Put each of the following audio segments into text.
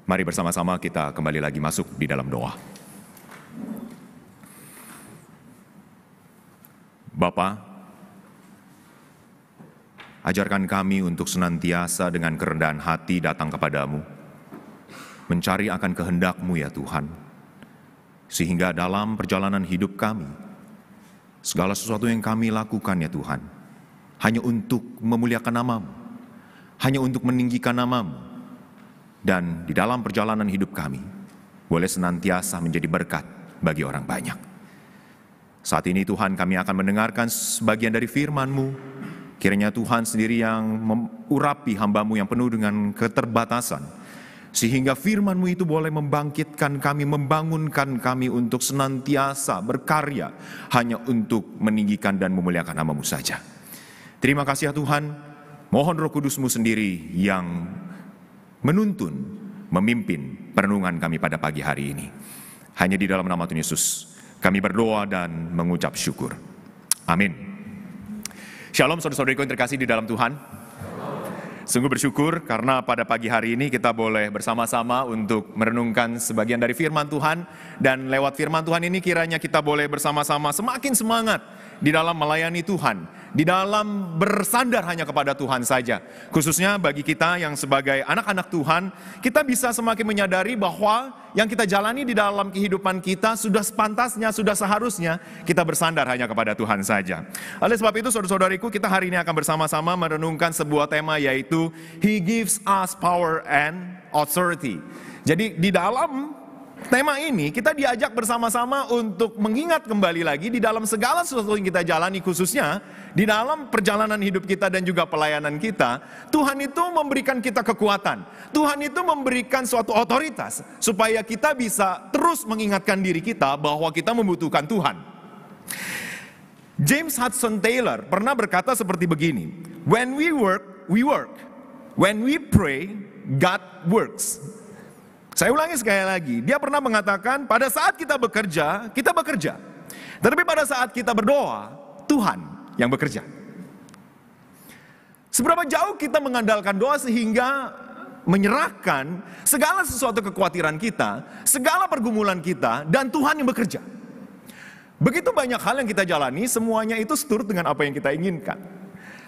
Mari bersama-sama kita kembali lagi masuk di dalam doa. Bapa, ajarkan kami untuk senantiasa dengan kerendahan hati datang kepadamu, mencari akan kehendak-Mu ya Tuhan, sehingga dalam perjalanan hidup kami, segala sesuatu yang kami lakukan ya Tuhan, hanya untuk memuliakan nama-Mu, hanya untuk meninggikan nama-Mu, dan di dalam perjalanan hidup kami, boleh senantiasa menjadi berkat bagi orang banyak. Saat ini Tuhan, kami akan mendengarkan sebagian dari firman-Mu. Kiranya Tuhan sendiri yang mengurapi hamba-Mu yang penuh dengan keterbatasan, sehingga firman-Mu itu boleh membangkitkan kami, membangunkan kami untuk senantiasa berkarya hanya untuk meninggikan dan memuliakan nama-Mu saja. Terima kasih ya Tuhan, mohon Roh Kudus-Mu sendiri yang menuntun, memimpin perenungan kami pada pagi hari ini. Hanya di dalam nama Tuhan Yesus kami berdoa dan mengucap syukur. Amin. Shalom saudara-saudariku yang terkasih di dalam Tuhan. Sungguh bersyukur karena pada pagi hari ini kita boleh bersama-sama untuk merenungkan sebagian dari firman Tuhan. Dan lewat firman Tuhan ini kiranya kita boleh bersama-sama semakin semangat di dalam melayani Tuhan, di dalam bersandar hanya kepada Tuhan saja. Khususnya bagi kita yang sebagai anak-anak Tuhan, kita bisa semakin menyadari bahwa yang kita jalani di dalam kehidupan kita sudah sepantasnya, sudah seharusnya kita bersandar hanya kepada Tuhan saja. Oleh sebab itu saudara-saudariku, kita hari ini akan bersama-sama merenungkan sebuah tema, yaitu He gives us power and authority. Jadi di dalam tema ini kita diajak bersama-sama untuk mengingat kembali lagi di dalam segala sesuatu yang kita jalani, khususnya di dalam perjalanan hidup kita dan juga pelayanan kita. Tuhan itu memberikan kita kekuatan, Tuhan itu memberikan suatu otoritas supaya kita bisa terus mengingatkan diri kita bahwa kita membutuhkan Tuhan. James Hudson Taylor pernah berkata seperti begini, "When we work, we work. When we pray, God works." Saya ulangi sekali lagi, dia pernah mengatakan pada saat kita bekerja, kita bekerja. Tetapi pada saat kita berdoa, Tuhan yang bekerja. Seberapa jauh kita mengandalkan doa sehingga menyerahkan segala sesuatu kekhawatiran kita, segala pergumulan kita, dan Tuhan yang bekerja. Begitu banyak hal yang kita jalani, semuanya itu seturut dengan apa yang kita inginkan.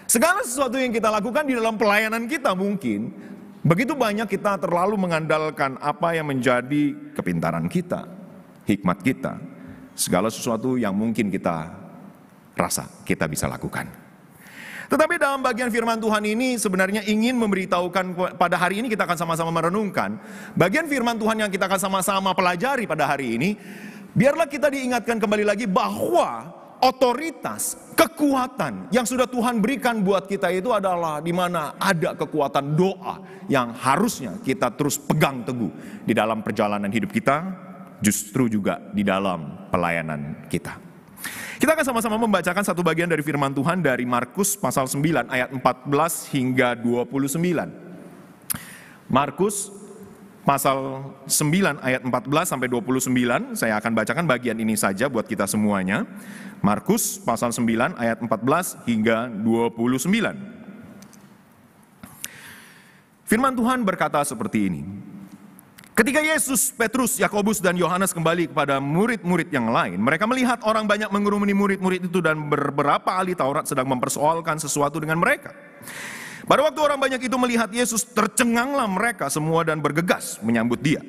Segala sesuatu yang kita lakukan di dalam pelayanan kita mungkin, begitu banyak kita terlalu mengandalkan apa yang menjadi kepintaran kita, hikmat kita, segala sesuatu yang mungkin kita rasa kita bisa lakukan. Tetapi dalam bagian firman Tuhan ini sebenarnya ingin memberitahukan pada hari ini, kita akan sama-sama merenungkan bagian firman Tuhan yang kita akan sama-sama pelajari pada hari ini. Biarlah kita diingatkan kembali lagi bahwa otoritas, kekuatan yang sudah Tuhan berikan buat kita itu adalah di mana ada kekuatan doa yang harusnya kita terus pegang teguh di dalam perjalanan hidup kita, justru juga di dalam pelayanan kita. Kita akan sama-sama membacakan satu bagian dari firman Tuhan dari Markus pasal 9 ayat 14 hingga 29. Markus pasal 9 ayat 14 sampai 29, saya akan bacakan bagian ini saja buat kita semuanya. Markus pasal 9 ayat 14 hingga 29. Firman Tuhan berkata seperti ini. Ketika Yesus, Petrus, Yakobus dan Yohanes kembali kepada murid-murid yang lain, mereka melihat orang banyak mengerumuni murid-murid itu dan beberapa ahli Taurat sedang mempersoalkan sesuatu dengan mereka. Pada waktu orang banyak itu melihat Yesus, tercenganglah mereka semua dan bergegas menyambut dia.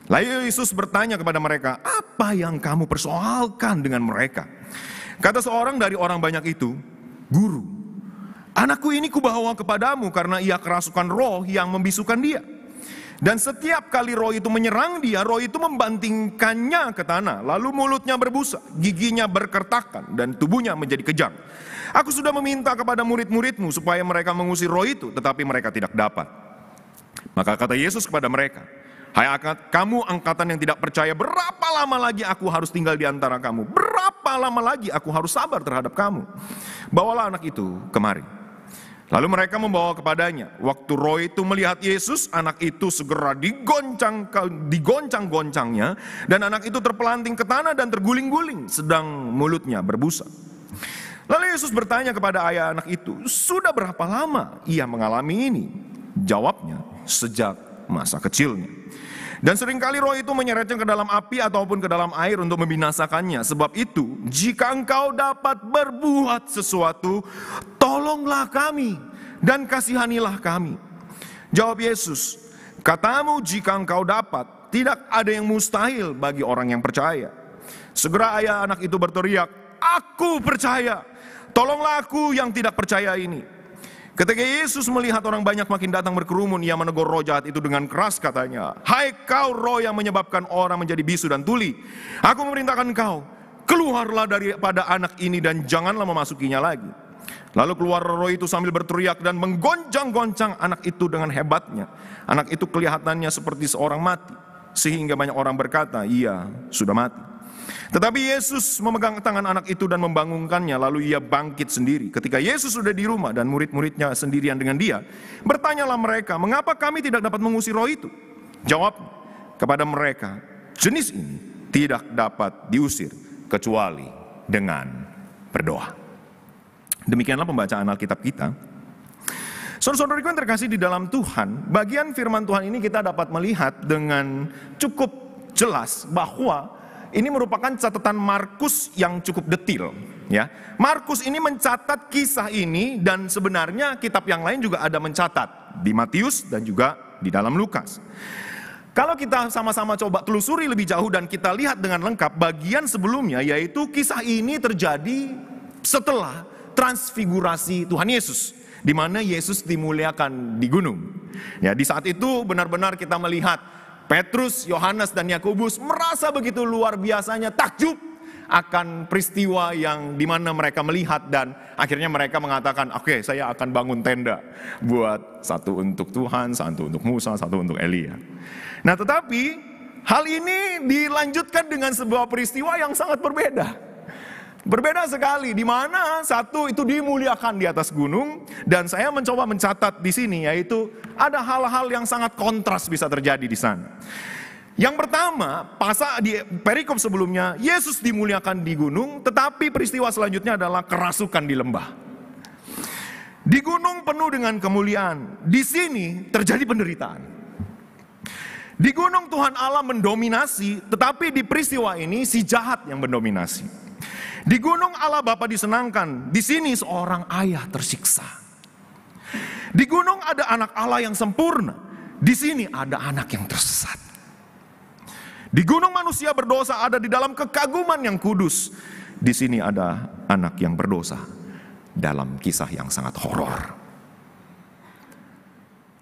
Lalu Yesus bertanya kepada mereka, "Apa yang kamu persoalkan dengan mereka?" Kata seorang dari orang banyak itu, "Guru, anakku ini kubawa kepadamu karena ia kerasukan roh yang membisukan dia. Dan setiap kali roh itu menyerang dia, roh itu membantingkannya ke tanah. Lalu mulutnya berbusa, giginya berkertakan, dan tubuhnya menjadi kejang. Aku sudah meminta kepada murid-muridmu supaya mereka mengusir roh itu, tetapi mereka tidak dapat." Maka kata Yesus kepada mereka, "Hai kamu angkatan yang tidak percaya, berapa lama lagi aku harus tinggal di antara kamu? Berapa lama lagi aku harus sabar terhadap kamu? Bawalah anak itu kemari." Lalu mereka membawa kepadanya. Waktu roh itu melihat Yesus, anak itu segera digoncang-goncangnya, dan anak itu terpelanting ke tanah dan terguling-guling, sedang mulutnya berbusa. Lalu Yesus bertanya kepada ayah anak itu, "Sudah berapa lama ia mengalami ini?" Jawabnya, "Sejak masa kecilnya. Dan seringkali roh itu menyeretnya ke dalam api ataupun ke dalam air untuk membinasakannya. Sebab itu, jika engkau dapat berbuat sesuatu, tolonglah kami dan kasihanilah kami. Jawab Yesus, katamu jika engkau dapat, tidak ada yang mustahil bagi orang yang percaya. Segera ayah anak itu berteriak, aku percaya, tolonglah aku yang tidak percaya ini. Ketika Yesus melihat orang banyak makin datang berkerumun, ia menegur roh jahat itu dengan keras, katanya, hai kau roh yang menyebabkan orang menjadi bisu dan tuli, aku memerintahkan kau, keluarlah daripada anak ini dan janganlah memasukinya lagi. Lalu keluar roh itu sambil berteriak dan menggoncang-goncang anak itu dengan hebatnya. Anak itu kelihatannya seperti seorang mati, sehingga banyak orang berkata, ia sudah mati. Tetapi Yesus memegang tangan anak itu dan membangunkannya, lalu ia bangkit sendiri. Ketika Yesus sudah di rumah dan murid-muridnya sendirian dengan dia, bertanyalah mereka, mengapa kami tidak dapat mengusir roh itu? Jawab kepada mereka, jenis ini tidak dapat diusir kecuali dengan berdoa. Demikianlah pembacaan Alkitab kita. Saudara-saudariku yang terkasih di dalam Tuhan, bagian firman Tuhan ini kita dapat melihat dengan cukup jelas bahwa ini merupakan catatan Markus yang cukup detail, ya. Markus ini mencatat kisah ini dan sebenarnya kitab yang lain juga ada mencatat di Matius dan juga di dalam Lukas. Kalau kita sama-sama coba telusuri lebih jauh dan kita lihat dengan lengkap bagian sebelumnya, yaitu kisah ini terjadi setelah transfigurasi Tuhan Yesus, di mana Yesus dimuliakan di gunung. Ya, di saat itu benar-benar kita melihat Petrus, Yohanes, dan Yakobus merasa begitu luar biasanya takjub akan peristiwa yang dimana mereka melihat, dan akhirnya mereka mengatakan, oke, saya akan bangun tenda buat satu untuk Tuhan, satu untuk Musa, satu untuk Elia. Nah, tetapi hal ini dilanjutkan dengan sebuah peristiwa yang sangat berbeda. Berbeda sekali, di mana satu itu dimuliakan di atas gunung, dan saya mencoba mencatat di sini, yaitu ada hal-hal yang sangat kontras bisa terjadi di sana. Yang pertama, pasal di perikop sebelumnya, Yesus dimuliakan di gunung, tetapi peristiwa selanjutnya adalah kerasukan di lembah. Di gunung penuh dengan kemuliaan, di sini terjadi penderitaan. Di gunung Tuhan Allah mendominasi, tetapi di peristiwa ini si jahat yang mendominasi. Di gunung Allah Bapa disenangkan, di sini seorang ayah tersiksa. Di gunung ada anak Allah yang sempurna, di sini ada anak yang tersesat. Di gunung manusia berdosa ada di dalam kekaguman yang kudus, di sini ada anak yang berdosa dalam kisah yang sangat horor.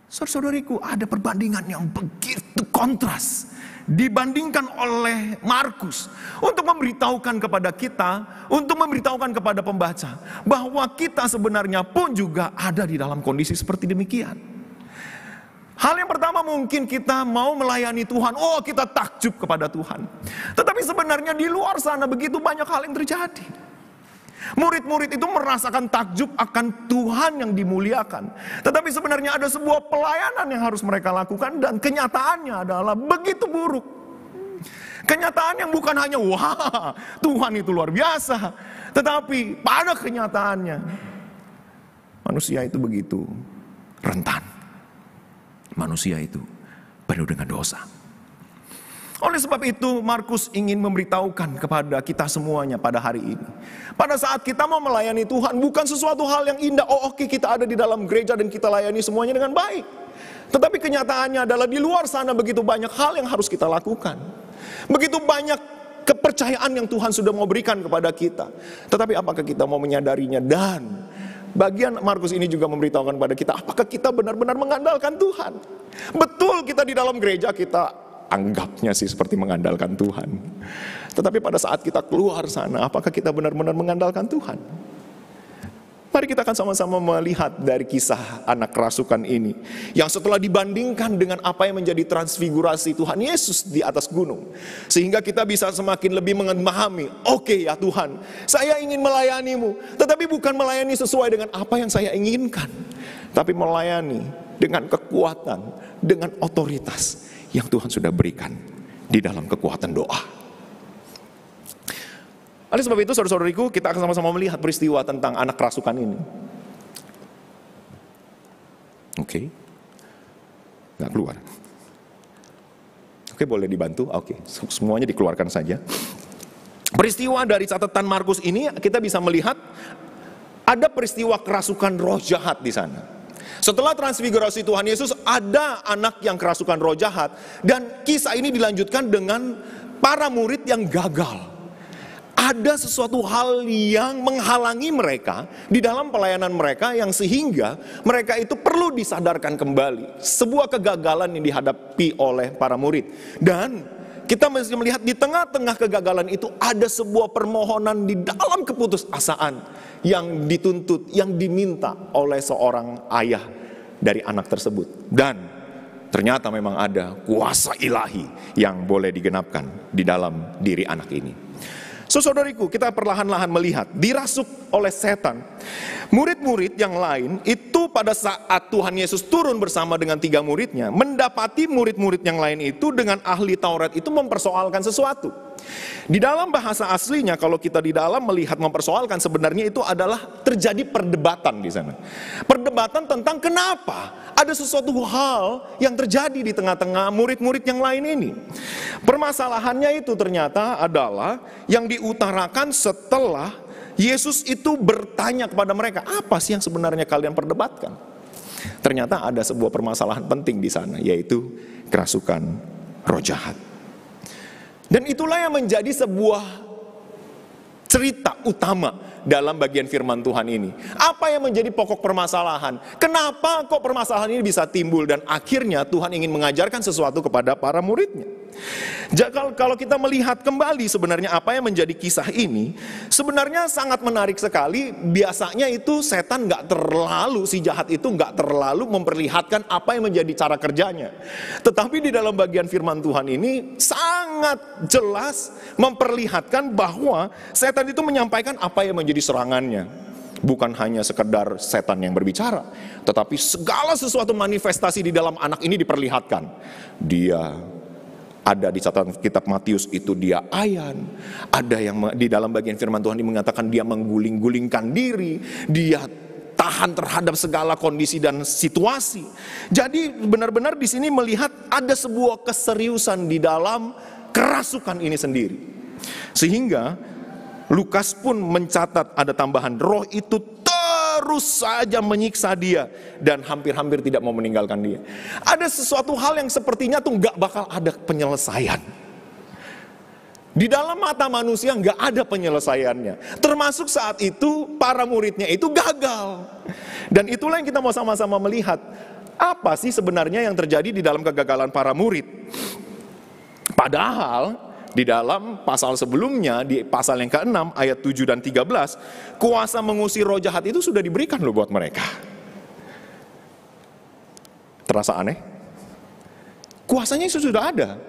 Saudara-saudariku, ada perbandingan yang begitu kontras dibandingkan oleh Markus untuk memberitahukan kepada kita, untuk memberitahukan kepada pembaca bahwa kita sebenarnya pun juga ada di dalam kondisi seperti demikian. Hal yang pertama, mungkin kita mau melayani Tuhan, oh kita takjub kepada Tuhan. Tetapi sebenarnya di luar sana begitu banyak hal yang terjadi. Murid-murid itu merasakan takjub akan Tuhan yang dimuliakan. Tetapi sebenarnya ada sebuah pelayanan yang harus mereka lakukan, dan kenyataannya adalah begitu buruk. Kenyataan yang bukan hanya wah Tuhan itu luar biasa, tetapi pada kenyataannya manusia itu begitu rentan. Manusia itu penuh dengan dosa. Oleh sebab itu Markus ingin memberitahukan kepada kita semuanya pada hari ini, pada saat kita mau melayani Tuhan, bukan sesuatu hal yang indah, oh oke, kita ada di dalam gereja dan kita layani semuanya dengan baik. Tetapi kenyataannya adalah di luar sana begitu banyak hal yang harus kita lakukan. Begitu banyak kepercayaan yang Tuhan sudah mau berikan kepada kita. Tetapi apakah kita mau menyadarinya? Dan bagian Markus ini juga memberitahukan kepada kita, apakah kita benar-benar mengandalkan Tuhan? Betul, kita di dalam gereja kita anggapnya sih seperti mengandalkan Tuhan. Tetapi pada saat kita keluar sana, apakah kita benar-benar mengandalkan Tuhan? Mari kita akan sama-sama melihat dari kisah anak kerasukan ini, yang setelah dibandingkan dengan apa yang menjadi transfigurasi Tuhan Yesus di atas gunung, sehingga kita bisa semakin lebih memahami, oke ya Tuhan, saya ingin melayani-Mu, tetapi bukan melayani sesuai dengan apa yang saya inginkan, tapi melayani dengan kekuatan, dengan otoritas yang Tuhan sudah berikan di dalam kekuatan doa. Oleh sebab itu, saudara-saudariku, kita akan sama-sama melihat peristiwa tentang anak kerasukan ini. Oke, nggak keluar. Oke, boleh dibantu? Oke, semuanya dikeluarkan saja. Peristiwa dari catatan Markus ini kita bisa melihat ada peristiwa kerasukan roh jahat di sana. Setelah transfigurasi Tuhan Yesus, ada anak yang kerasukan roh jahat, dan kisah ini dilanjutkan dengan para murid yang gagal. Ada sesuatu hal yang menghalangi mereka di dalam pelayanan mereka, yang sehingga mereka itu perlu disadarkan kembali. Sebuah kegagalan yang dihadapi oleh para murid. Dan kita mesti melihat di tengah-tengah kegagalan itu ada sebuah permohonan di dalam keputusasaan yang dituntut, yang diminta oleh seorang ayah dari anak tersebut. Dan ternyata memang ada kuasa ilahi yang boleh digenapkan di dalam diri anak ini. Saudariku, kita perlahan-lahan melihat dirasuk oleh setan. Murid-murid yang lain itu pada saat Tuhan Yesus turun bersama dengan 3 muridnya, mendapati murid-murid yang lain itu dengan ahli Taurat itu mempersoalkan sesuatu. Di dalam bahasa aslinya, kalau kita di dalam melihat mempersoalkan, sebenarnya itu adalah terjadi perdebatan di sana. Perdebatan tentang kenapa ada sesuatu hal yang terjadi di tengah-tengah murid-murid yang lain ini. Permasalahannya itu ternyata adalah yang diutarakan setelah Yesus itu bertanya kepada mereka, apa sih yang sebenarnya kalian perdebatkan? Ternyata ada sebuah permasalahan penting di sana, yaitu kerasukan roh jahat. Dan itulah yang menjadi sebuah cerita utama dalam bagian firman Tuhan ini. Apa yang menjadi pokok permasalahan? Kenapa kok permasalahan ini bisa timbul? Dan akhirnya Tuhan ingin mengajarkan sesuatu kepada para muridnya. Kalau kita melihat kembali sebenarnya apa yang menjadi kisah ini, sebenarnya sangat menarik sekali. Biasanya itu setan si jahat itu gak terlalu memperlihatkan apa yang menjadi cara kerjanya. Tetapi di dalam bagian firman Tuhan ini sangat jelas memperlihatkan bahwa setan itu menyampaikan apa yang menjadi serangannya. Bukan hanya sekedar setan yang berbicara, tetapi segala sesuatu manifestasi di dalam anak ini diperlihatkan. Dia ada di catatan kitab Matius itu dia ayan. Ada yang di dalam bagian firman Tuhan ini mengatakan dia mengguling-gulingkan diri. Dia tahan terhadap segala kondisi dan situasi. Jadi benar-benar di sini melihat ada sebuah keseriusan di dalam kerasukan ini sendiri. Sehingga Lukas pun mencatat ada tambahan, roh itu terus saja menyiksa dia dan hampir-hampir tidak mau meninggalkan dia. Ada sesuatu hal yang sepertinya tuh gak bakal ada penyelesaian. Di dalam mata manusia gak ada penyelesaiannya. Termasuk saat itu para muridnya itu gagal. Dan itulah yang kita mau sama-sama melihat. Apa sih sebenarnya yang terjadi di dalam kegagalan para murid? Padahal di dalam pasal sebelumnya, di pasal yang ke-6 ayat 7 dan 13, kuasa mengusir roh jahat itu sudah diberikan loh buat mereka. Terasa aneh? Kuasanya itu sudah ada.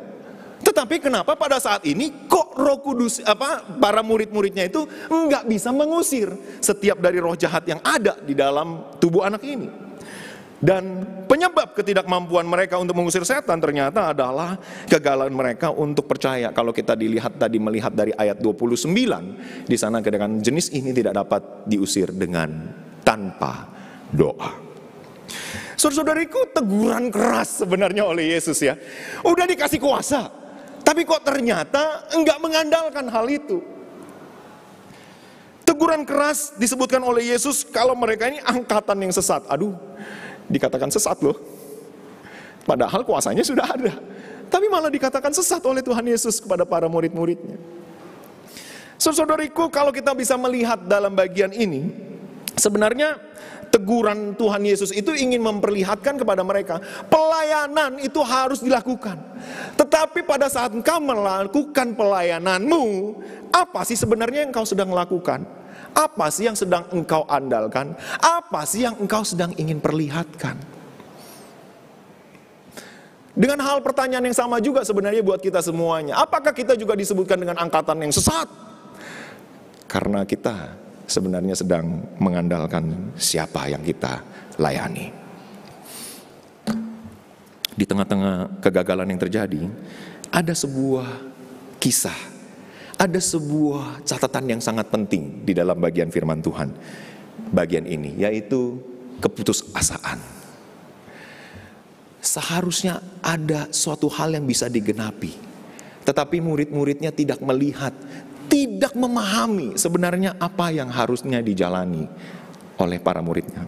Tetapi kenapa pada saat ini kok Roh Kudus para murid-muridnya itu enggak bisa mengusir setiap dari roh jahat yang ada di dalam tubuh anak ini? Dan penyebab ketidakmampuan mereka untuk mengusir setan ternyata adalah kegagalan mereka untuk percaya. Kalau kita melihat dari ayat 29, di sana katakan jenis ini tidak dapat diusir dengan tanpa doa. Saudara-saudariku, teguran keras sebenarnya oleh Yesus ya. Udah dikasih kuasa, tapi kok ternyata enggak mengandalkan hal itu. Teguran keras disebutkan oleh Yesus kalau mereka ini angkatan yang sesat. Aduh, dikatakan sesat loh. Padahal kuasanya sudah ada. Tapi malah dikatakan sesat oleh Tuhan Yesus kepada para murid-muridnya. Saudariku, kalau kita bisa melihat dalam bagian ini, sebenarnya teguran Tuhan Yesus itu ingin memperlihatkan kepada mereka, pelayanan itu harus dilakukan. Tetapi pada saat engkau melakukan pelayananmu, apa sih sebenarnya yang engkau sedang lakukan? Apa sih yang sedang engkau andalkan? Apa sih yang engkau sedang ingin perlihatkan? Dengan hal pertanyaan yang sama juga sebenarnya buat kita semuanya. Apakah kita juga disebutkan dengan angkatan yang sesat? Karena kita sebenarnya sedang mengandalkan siapa yang kita layani. Di tengah-tengah kegagalan yang terjadi, ada sebuah kisah. Ada sebuah catatan yang sangat penting di dalam bagian firman Tuhan. Bagian ini, yaitu keputusasaan. seharusnya ada suatu hal yang bisa digenapi. Tetapi murid-muridnya tidak melihat, tidak memahami sebenarnya apa yang harusnya dijalani oleh para muridnya.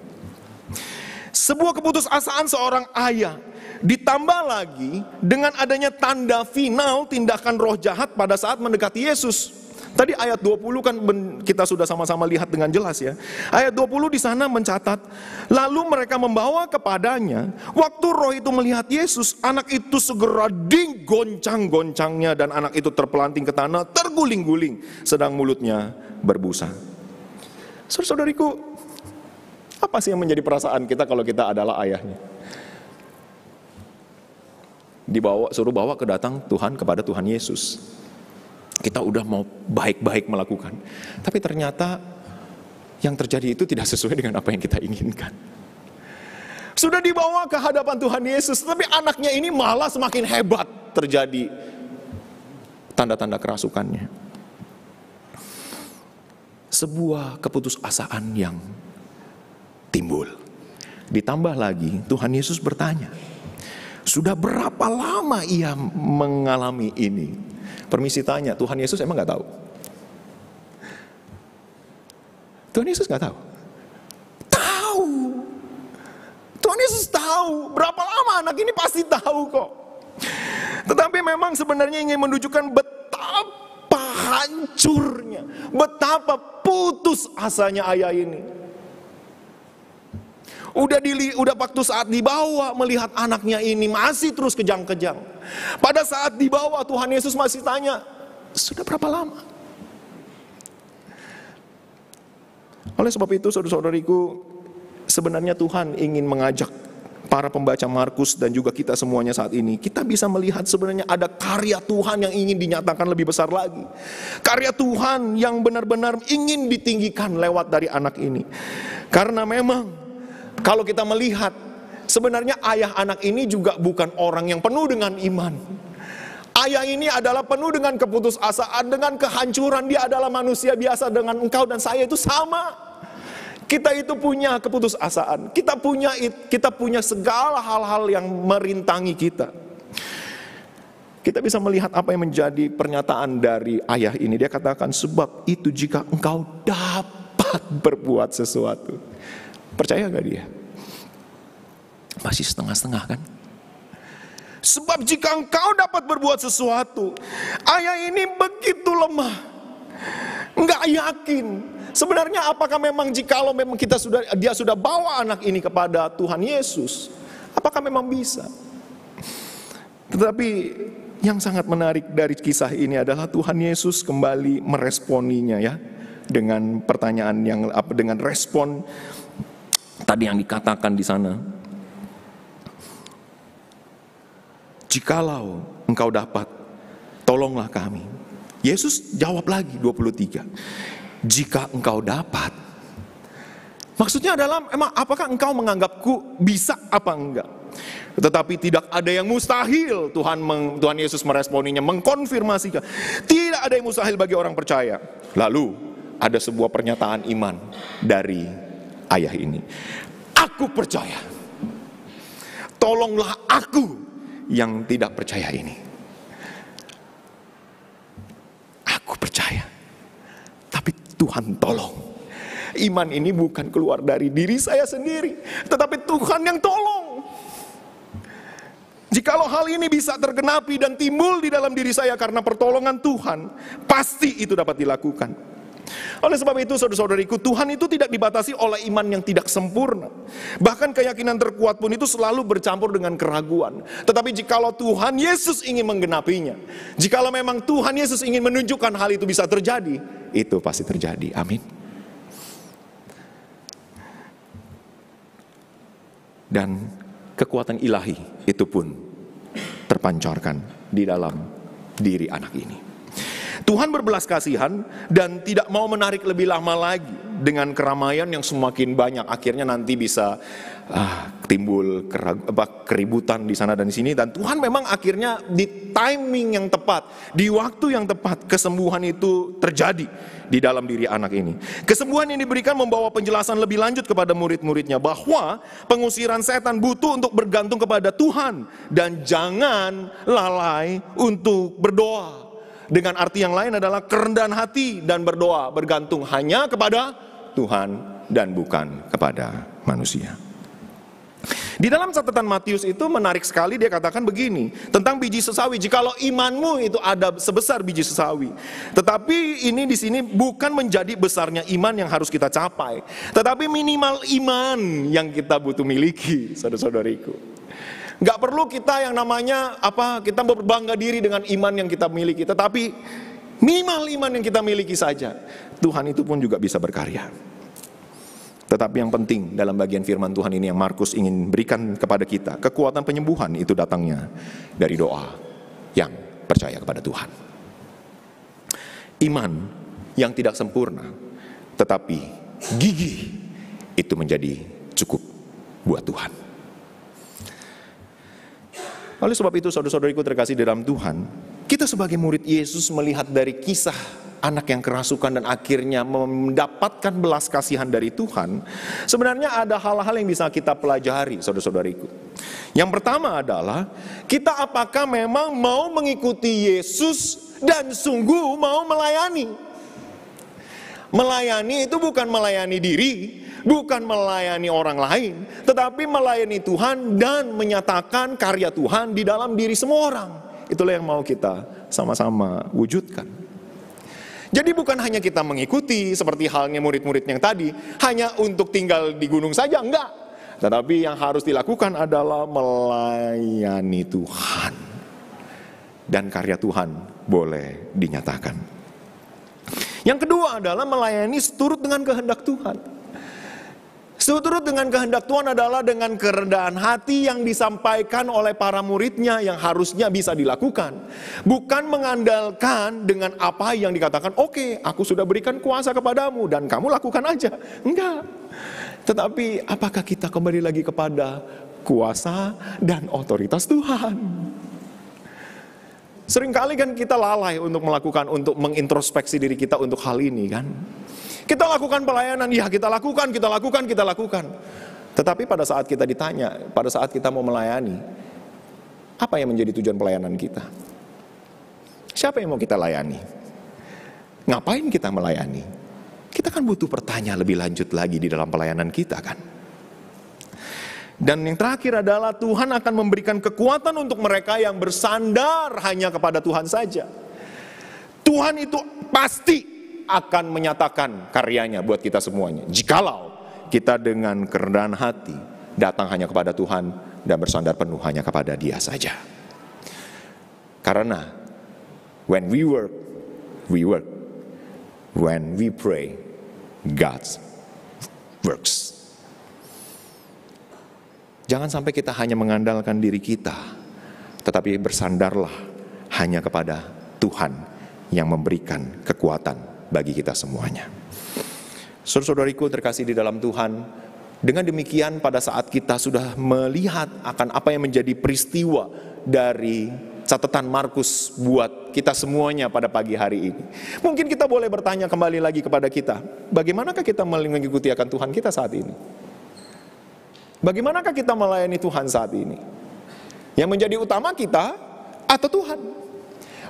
Sebuah keputusasaan seorang ayah ditambah lagi dengan adanya tanda final tindakan roh jahat pada saat mendekati Yesus. Tadi ayat 20 kan kita sudah sama-sama lihat dengan jelas ya. Ayat 20 di sana mencatat, lalu mereka membawa kepadanya. Waktu roh itu melihat Yesus, anak itu segera digoncang-goncangnya dan anak itu terpelanting ke tanah, terguling-guling, sedang mulutnya berbusa. Saudara-saudariku, apa sih yang menjadi perasaan kita kalau kita adalah ayahnya? Suruh bawa kedatang Tuhan kepada Tuhan Yesus. Kita udah mau baik-baik melakukan, tapi ternyata yang terjadi itu tidak sesuai dengan apa yang kita inginkan. Sudah dibawa ke hadapan Tuhan Yesus, tapi anaknya ini malah semakin hebat terjadi tanda-tanda kerasukannya. Sebuah keputusasaan yang timbul. Ditambah lagi Tuhan Yesus bertanya, sudah berapa lama ia mengalami ini? Permisi tanya, Tuhan Yesus emang gak tahu? Tuhan Yesus gak tahu? Tahu. Tuhan Yesus tahu. Berapa lama anak ini pasti tahu kok. Tetapi memang sebenarnya ingin menunjukkan betapa hancurnya, betapa putus asanya ayah ini. Udah waktu saat dibawa melihat anaknya ini masih terus kejang-kejang. Pada saat dibawa Tuhan Yesus masih tanya, sudah berapa lama? Oleh sebab itu saudara-saudariku, sebenarnya Tuhan ingin mengajak para pembaca Markus dan juga kita semuanya saat ini, kita bisa melihat sebenarnya ada karya Tuhan yang ingin dinyatakan lebih besar lagi. Karya Tuhan yang benar-benar ingin ditinggikan lewat dari anak ini. Karena memang kalau kita melihat, sebenarnya ayah anak ini juga bukan orang yang penuh dengan iman. Ayah ini adalah penuh dengan keputusasaan, dengan kehancuran. Dia adalah manusia biasa dengan engkau dan saya itu sama. Kita itu punya keputusasaan. Kita punya segala hal-hal yang merintangi kita. Kita bisa melihat apa yang menjadi pernyataan dari ayah ini. Dia katakan, sebab itu jika engkau dapat berbuat sesuatu. Percaya gak dia? Masih setengah-setengah kan? Sebab jika engkau dapat berbuat sesuatu. Ayah ini begitu lemah, enggak yakin. Sebenarnya apakah memang jikalau memang dia sudah bawa anak ini kepada Tuhan Yesus, apakah memang bisa? Tetapi yang sangat menarik dari kisah ini adalah Tuhan Yesus kembali meresponinya ya, dengan pertanyaan dengan respon tadi yang dikatakan di sana. Jikalau engkau dapat, tolonglah kami. Yesus jawab lagi 23. Jika engkau dapat. Maksudnya adalah, emang apakah engkau menganggapku bisa apa enggak? Tetapi tidak ada yang mustahil. Tuhan Yesus meresponinya, mengkonfirmasikan. Tidak ada yang mustahil bagi orang percaya. Lalu ada sebuah pernyataan iman dari ayah ini. Aku percaya. Tolonglah aku yang tidak percaya ini. Aku percaya, tapi Tuhan tolong. Iman ini bukan keluar dari diri saya sendiri, tetapi Tuhan yang tolong. Jikalau hal ini bisa tergenapi dan timbul di dalam diri saya karena pertolongan Tuhan, pasti itu dapat dilakukan. Oleh sebab itu saudara-saudariku, Tuhan itu tidak dibatasi oleh iman yang tidak sempurna. Bahkan keyakinan terkuat pun itu selalu bercampur dengan keraguan. Tetapi jikalau Tuhan Yesus ingin menggenapinya, jikalau memang Tuhan Yesus ingin menunjukkan hal itu bisa terjadi, itu pasti terjadi. Amin. Dan kekuatan ilahi itu pun terpancarkan di dalam diri anak ini. Tuhan berbelas kasihan dan tidak mau menarik lebih lama lagi dengan keramaian yang semakin banyak. Akhirnya nanti bisa timbul keributan di sana dan di sini, dan Tuhan memang akhirnya di timing yang tepat, di waktu yang tepat, kesembuhan itu terjadi di dalam diri anak ini. Kesembuhan yang diberikan membawa penjelasan lebih lanjut kepada murid-muridnya bahwa pengusiran setan butuh untuk bergantung kepada Tuhan dan jangan lalai untuk berdoa. Dengan arti yang lain adalah kerendahan hati dan berdoa bergantung hanya kepada Tuhan dan bukan kepada manusia. Di dalam catatan Matius itu menarik sekali, dia katakan begini tentang biji sesawi. Jikalau imanmu itu ada sebesar biji sesawi. Tetapi ini di sini bukan menjadi besarnya iman yang harus kita capai, tetapi minimal iman yang kita butuh miliki, saudara-saudariku. Gak perlu kita yang namanya kita berbangga diri dengan iman yang kita miliki, tetapi minimal iman yang kita miliki saja, Tuhan itu pun juga bisa berkarya. Tetapi yang penting dalam bagian firman Tuhan ini yang Markus ingin berikan kepada kita, kekuatan penyembuhan itu datangnya dari doa yang percaya kepada Tuhan. Iman yang tidak sempurna, tetapi gigih, itu menjadi cukup buat Tuhan. Oleh sebab itu, saudara-saudariku terkasih di dalam Tuhan, kita sebagai murid Yesus melihat dari kisah anak yang kerasukan dan akhirnya mendapatkan belas kasihan dari Tuhan. Sebenarnya ada hal-hal yang bisa kita pelajari, saudara-saudariku. Yang pertama adalah, kita apakah memang mau mengikuti Yesus dan sungguh mau melayani. Melayani itu bukan melayani diri, bukan melayani orang lain, tetapi melayani Tuhan dan menyatakan karya Tuhan di dalam diri semua orang. Itulah yang mau kita sama-sama wujudkan. Jadi bukan hanya kita mengikuti seperti halnya murid-murid yang tadi, hanya untuk tinggal di gunung saja, enggak. Tetapi yang harus dilakukan adalah melayani Tuhan. Dan karya Tuhan boleh dinyatakan. Yang kedua adalah melayani seturut dengan kehendak Tuhan. Seturut dengan kehendak Tuhan adalah dengan kerendahan hati yang disampaikan oleh para muridnya yang harusnya bisa dilakukan. Bukan mengandalkan dengan apa yang dikatakan, oke, aku sudah berikan kuasa kepadamu dan kamu lakukan aja. Enggak. Tetapi apakah kita kembali lagi kepada kuasa dan otoritas Tuhan? Seringkali kan kita lalai untuk mengintrospeksi diri kita untuk hal ini kan. Kita lakukan pelayanan, ya kita lakukan. Tetapi pada saat kita ditanya, pada saat kita mau melayani, apa yang menjadi tujuan pelayanan kita? Siapa yang mau kita layani? Ngapain kita melayani? Kita kan butuh bertanya lebih lanjut lagi di dalam pelayanan kita kan. Dan yang terakhir adalah Tuhan akan memberikan kekuatan untuk mereka yang bersandar hanya kepada Tuhan saja. Tuhan itu pasti akan menyatakan karyanya buat kita semuanya. Jikalau kita dengan kerendahan hati datang hanya kepada Tuhan dan bersandar penuh hanya kepada Dia saja. Karena when we work, we work. When we pray, God works. Jangan sampai kita hanya mengandalkan diri kita, tetapi bersandarlah hanya kepada Tuhan yang memberikan kekuatan bagi kita semuanya. Saudara-saudariku terkasih di dalam Tuhan, dengan demikian pada saat kita sudah melihat akan apa yang menjadi peristiwa dari catatan Markus buat kita semuanya pada pagi hari ini, mungkin kita boleh bertanya kembali lagi kepada kita, bagaimanakah kita mengikuti akan Tuhan kita saat ini? Bagaimanakah kita melayani Tuhan saat ini? Yang menjadi utama kita atau Tuhan?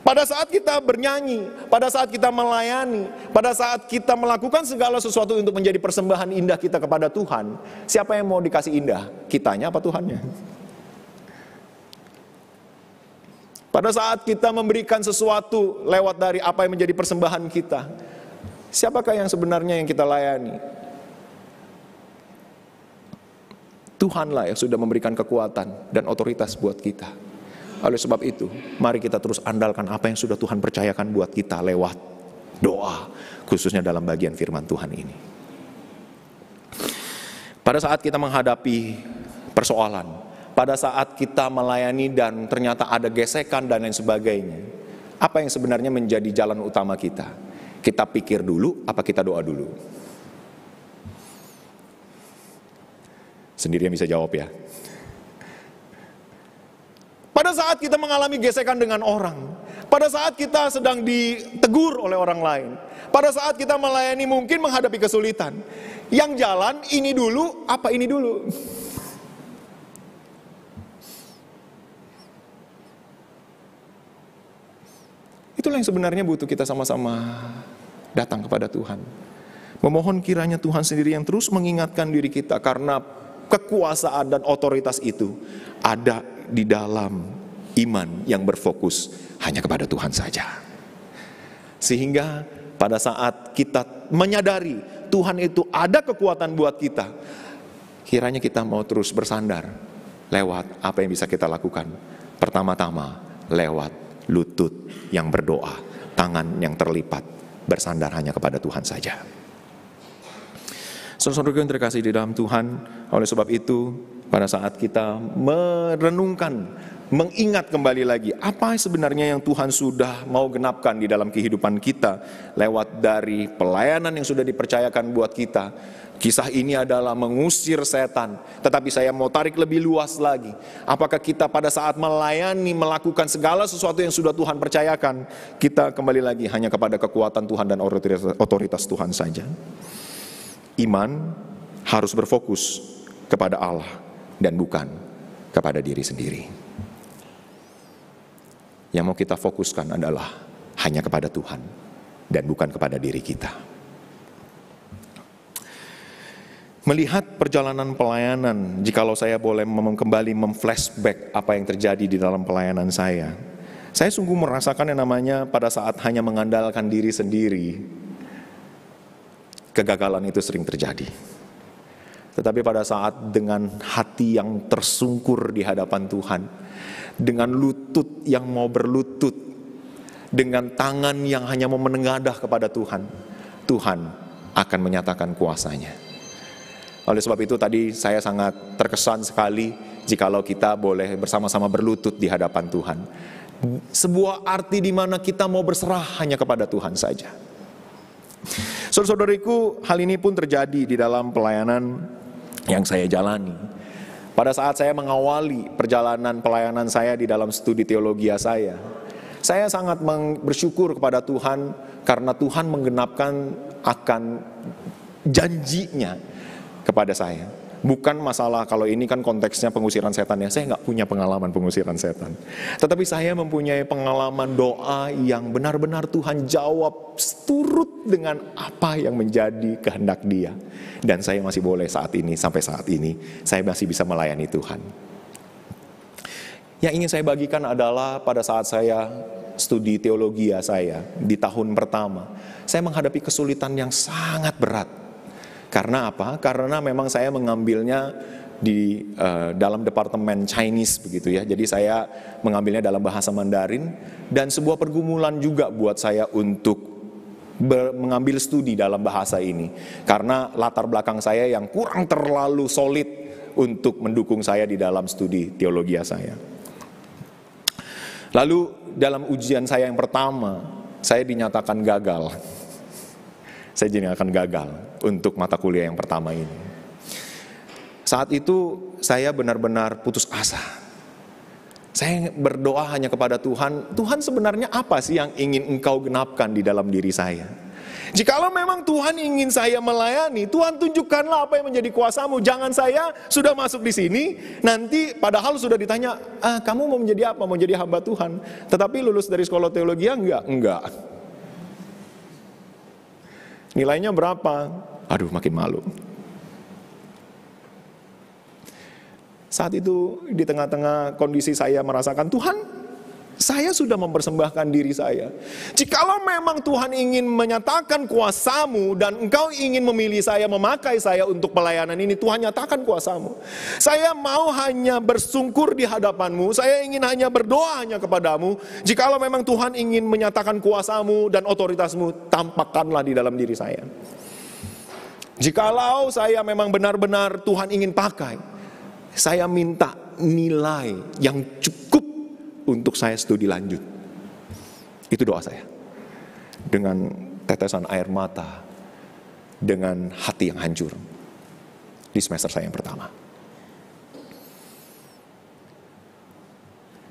Pada saat kita bernyanyi, pada saat kita melayani, pada saat kita melakukan segala sesuatu untuk menjadi persembahan indah kita kepada Tuhan, siapa yang mau dikasih indah? Kitanya apa Tuhannya? Pada saat kita memberikan sesuatu lewat dari apa yang menjadi persembahan kita, siapakah yang sebenarnya yang kita layani? Tuhanlah yang sudah memberikan kekuatan dan otoritas buat kita. Oleh sebab itu, mari kita terus andalkan apa yang sudah Tuhan percayakan buat kita lewat doa, khususnya dalam bagian firman Tuhan ini. Pada saat kita menghadapi persoalan, pada saat kita melayani dan ternyata ada gesekan dan lain sebagainya, apa yang sebenarnya menjadi jalan utama kita? Kita pikir dulu, apa kita doa dulu? Sendirian bisa jawab ya. Pada saat kita mengalami gesekan dengan orang, pada saat kita sedang ditegur oleh orang lain, pada saat kita melayani mungkin menghadapi kesulitan, yang jalan ini dulu, apa ini dulu? Itulah yang sebenarnya butuh kita sama-sama datang kepada Tuhan. Memohon kiranya Tuhan sendiri yang terus mengingatkan diri kita, karena kekuasaan dan otoritas itu ada di dalam iman yang berfokus hanya kepada Tuhan saja. Sehingga pada saat kita menyadari Tuhan itu ada kekuatan buat kita, kiranya kita mau terus bersandar lewat apa yang bisa kita lakukan. Pertama-tama lewat lutut yang berdoa, tangan yang terlipat, bersandar hanya kepada Tuhan saja. Saudara-saudara yang terkasih di dalam Tuhan, oleh sebab itu pada saat kita merenungkan, mengingat kembali lagi apa sebenarnya yang Tuhan sudah mau genapkan di dalam kehidupan kita lewat dari pelayanan yang sudah dipercayakan buat kita. Kisah ini adalah mengusir setan, tetapi saya mau tarik lebih luas lagi. Apakah kita pada saat melayani, melakukan segala sesuatu yang sudah Tuhan percayakan, kita kembali lagi hanya kepada kekuatan Tuhan dan otoritas Tuhan saja? Iman harus berfokus kepada Allah dan bukan kepada diri sendiri. Yang mau kita fokuskan adalah hanya kepada Tuhan dan bukan kepada diri kita. Melihat perjalanan pelayanan, jikalau saya boleh kembali memflashback apa yang terjadi di dalam pelayanan saya sungguh merasakan yang namanya pada saat hanya mengandalkan diri sendiri, kegagalan itu sering terjadi. Tetapi pada saat dengan hati yang tersungkur di hadapan Tuhan, dengan lutut yang mau berlutut, dengan tangan yang hanya mau menengadah kepada Tuhan, Tuhan akan menyatakan kuasanya. Oleh sebab itu tadi saya sangat terkesan sekali jikalau kita boleh bersama-sama berlutut di hadapan Tuhan. Sebuah arti di mana kita mau berserah hanya kepada Tuhan saja. Saudara-saudariku, hal ini pun terjadi di dalam pelayanan yang saya jalani. Pada saat saya mengawali perjalanan pelayanan saya di dalam studi teologi saya sangat bersyukur kepada Tuhan karena Tuhan menggenapkan akan janjinya kepada saya. Bukan masalah kalau ini kan konteksnya pengusiran setan ya, saya nggak punya pengalaman pengusiran setan. Tetapi saya mempunyai pengalaman doa yang benar-benar Tuhan jawab turut dengan apa yang menjadi kehendak Dia. Dan saya masih boleh sampai saat ini, saya masih bisa melayani Tuhan. Yang ingin saya bagikan adalah pada saat saya studi teologi saya di tahun pertama, saya menghadapi kesulitan yang sangat berat. Karena apa? Karena memang saya mengambilnya di dalam departemen Chinese begitu ya. Jadi saya mengambilnya dalam bahasa Mandarin dan sebuah pergumulan juga buat saya untuk mengambil studi dalam bahasa ini. Karena latar belakang saya yang kurang terlalu solid untuk mendukung saya di dalam studi teologi saya. Lalu dalam ujian saya yang pertama, saya dinyatakan gagal. Saya dinyatakan gagal untuk mata kuliah yang pertama ini. Saat itu saya benar-benar putus asa. Saya berdoa hanya kepada Tuhan, Tuhan sebenarnya apa sih yang ingin Engkau genapkan di dalam diri saya? Jikalau memang Tuhan ingin saya melayani, Tuhan tunjukkanlah apa yang menjadi kuasa-Mu. Jangan saya sudah masuk di sini, nanti padahal sudah ditanya, kamu mau menjadi apa? Mau jadi hamba Tuhan. Tetapi lulus dari sekolah teologi enggak. Nilainya berapa? Aduh, makin malu. Saat itu di tengah-tengah kondisi saya merasakan, Tuhan, saya sudah mempersembahkan diri saya. Jikalau memang Tuhan ingin menyatakan kuasa-Mu dan Engkau ingin memilih saya, memakai saya untuk pelayanan ini, Tuhan nyatakan kuasa-Mu. Saya mau hanya bersungkur di hadapan-Mu, saya ingin hanya berdoa hanya kepada-Mu. Jikalau memang Tuhan ingin menyatakan kuasa-Mu dan otoritas-Mu, tampakkanlah di dalam diri saya. Jikalau saya memang benar-benar Tuhan ingin pakai, saya minta nilai yang cukup untuk saya studi lanjut. Itu doa saya. Dengan tetesan air mata, dengan hati yang hancur di semester saya yang pertama.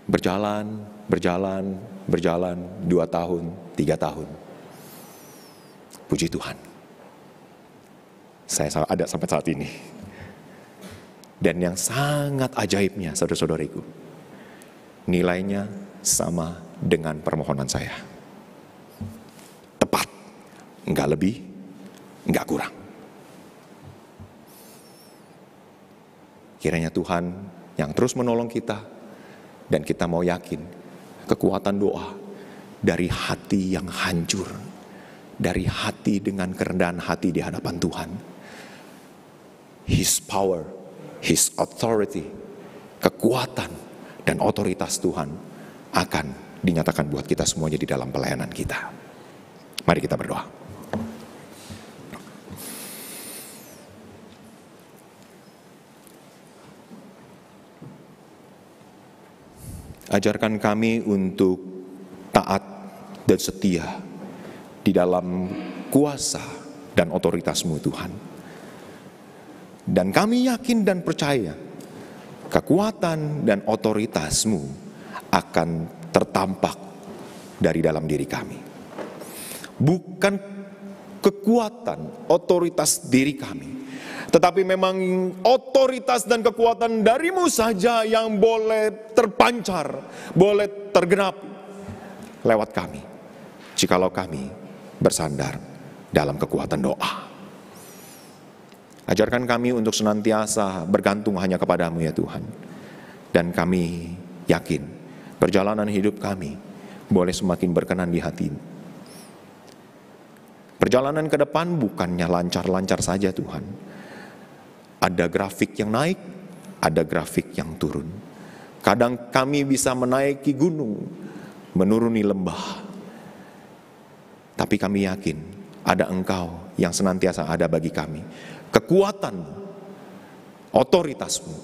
Berjalan, 2 tahun, 3 tahun. Puji Tuhan, saya ada sampai saat ini. Dan yang sangat ajaibnya, saudara-saudariku, nilainya sama dengan permohonan saya. Tepat, enggak lebih, enggak kurang. Kiranya Tuhan yang terus menolong kita, dan kita mau yakin kekuatan doa dari hati yang hancur, dari hati dengan kerendahan hati di hadapan Tuhan. His power, His authority, kekuatan dan otoritas Tuhan akan dinyatakan buat kita semuanya di dalam pelayanan kita. Mari kita berdoa. Ajarkan kami untuk taat dan setia di dalam kuasa dan otoritas-Mu Tuhan. Dan kami yakin dan percaya kekuatan dan otoritas-Mu akan tertampak dari dalam diri kami. Bukan kekuatan, otoritas diri kami, tetapi memang otoritas dan kekuatan dari-Mu saja yang boleh terpancar, boleh tergenapi lewat kami, jikalau kami bersandar dalam kekuatan doa. Ajarkan kami untuk senantiasa bergantung hanya kepada-Mu ya Tuhan. Dan kami yakin perjalanan hidup kami boleh semakin berkenan di hati-Mu. Perjalanan ke depan bukannya lancar-lancar saja Tuhan. Ada grafik yang naik, ada grafik yang turun. Kadang kami bisa menaiki gunung, menuruni lembah. Tapi kami yakin ada Engkau yang senantiasa ada bagi kami. Kekuatan-Mu, otoritas-Mu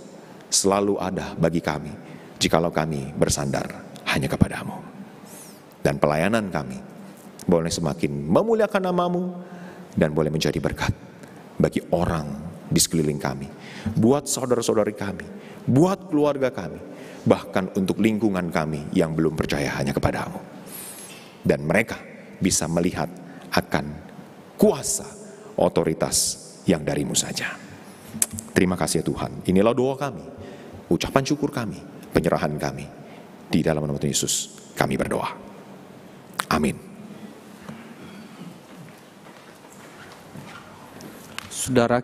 selalu ada bagi kami jikalau kami bersandar hanya kepada-Mu. Dan pelayanan kami boleh semakin memuliakan nama-Mu dan boleh menjadi berkat bagi orang di sekeliling kami, buat saudara-saudari kami, buat keluarga kami, bahkan untuk lingkungan kami yang belum percaya hanya kepada-Mu. Dan mereka bisa melihat akan kuasa, otoritas yang dari-Mu saja. Terima kasih ya Tuhan. Inilah doa kami, ucapan syukur kami, penyerahan kami. Di dalam nama Tuhan Yesus kami berdoa. Amin. Saudara